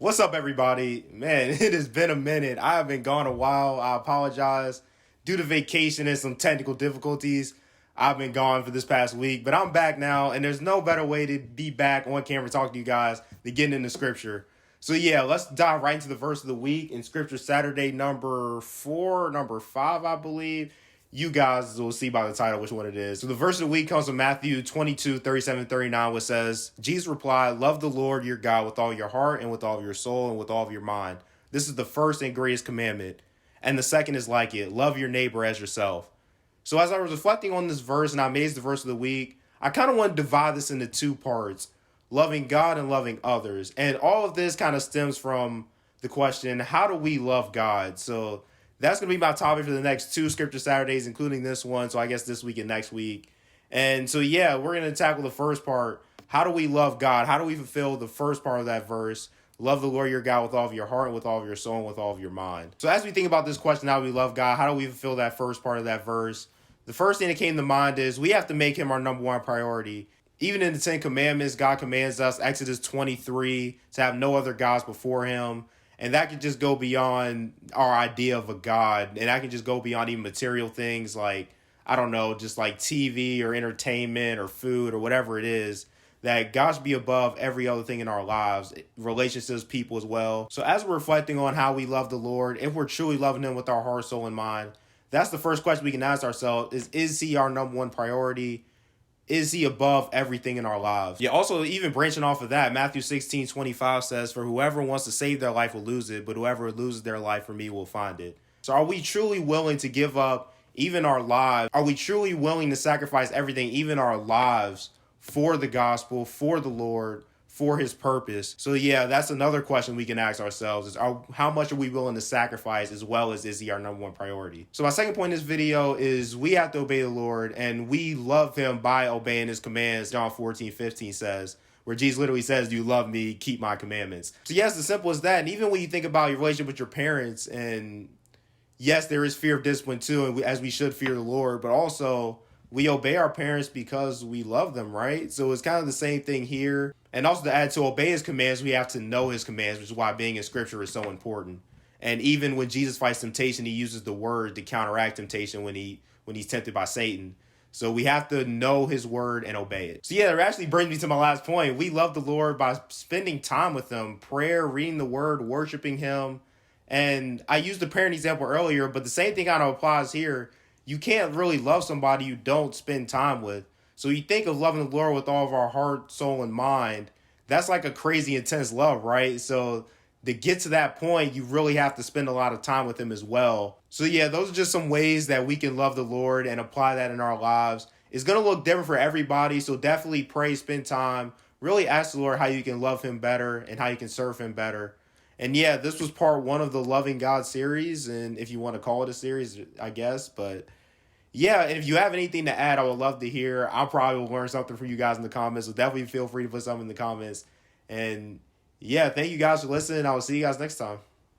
What's up, everybody? Man, it has been a minute. I have been gone a while. I apologize. Due to vacation and some technical difficulties, I've been gone for this past week, but I'm back now, and there's no better way to be back on camera talking to you guys than getting into scripture. So yeah, let's dive right into the verse of the week in scripture Saturday number 5, I believe. You guys will see by the title which one it is. So the verse of the week comes from Matthew 22:37-39, which says, Jesus replied, "Love the Lord your God with all your heart and with all your soul and with all of your mind. This is the first and greatest commandment. And the second is like it, love your neighbor as yourself." So as I was reflecting on this verse and I made the verse of the week, I kind of want to divide this into two parts, loving God and loving others. And all of this kind of stems from the question, how do we love God? So that's going to be my topic for the next two Scripture Saturdays, including this one. So I guess this week and next week. And so, yeah, we're going to tackle the first part. How do we love God? How do we fulfill the first part of that verse? Love the Lord your God with all of your heart and with all of your soul and with all of your mind. So as we think about this question, how do we love God? How do we fulfill that first part of that verse? The first thing that came to mind is we have to make him our number one priority. Even in the 10 Commandments, God commands us, Exodus 23, to have no other gods before him. And that can just go beyond our idea of a God. And that can just go beyond even material things like, I don't know, just like TV or entertainment or food or whatever it is. That God should be above every other thing in our lives, relationships, people as well. So as we're reflecting on how we love the Lord, if we're truly loving him with our heart, soul, and mind, that's the first question we can ask ourselves is he our number one priority? Is he above everything in our lives? Yeah, also, even branching off of that, Matthew 16:25 says, "For whoever wants to save their life will lose it, but whoever loses their life for me will find it." So are we truly willing to give up even our lives? Are we truly willing to sacrifice everything, even our lives, for the gospel, for the Lord, for his purpose? So yeah, that's another question we can ask ourselves is how much are we willing to sacrifice, as well as is he our number one priority? So my second point in this video is we have to obey the Lord, and we love him by obeying his commands. John 14:15 says, where Jesus literally says, "You love me, keep my commandments." So yes, as simple as that. And even when you think about your relationship with your parents, and yes, there is fear of discipline too, and as we should fear the Lord, but also we obey our parents because we love them, right? So it's kind of the same thing here. And also to add, to obey his commands, we have to know his commands, which is why being in scripture is so important. And even when Jesus fights temptation, he uses the word to counteract temptation when he's tempted by Satan. So we have to know his word and obey it. So yeah, that actually brings me to my last point. We love the Lord by spending time with him, prayer, reading the word, worshiping him. And I used the parent example earlier, but the same thing kind of applies here. You can't really love somebody you don't spend time with. So you think of loving the Lord with all of our heart, soul, and mind. That's like a crazy intense love, right? So to get to that point, you really have to spend a lot of time with him as well. So yeah, those are just some ways that we can love the Lord and apply that in our lives. It's going to look different for everybody. So definitely pray, spend time, really ask the Lord how you can love him better and how you can serve him better. And yeah, this was part one of the Loving God series. And if you want to call it a series, I guess, but yeah, and if you have anything to add, I would love to hear. I'll probably will learn something from you guys in the comments. So definitely feel free to put something in the comments. And yeah, thank you guys for listening. I will see you guys next time.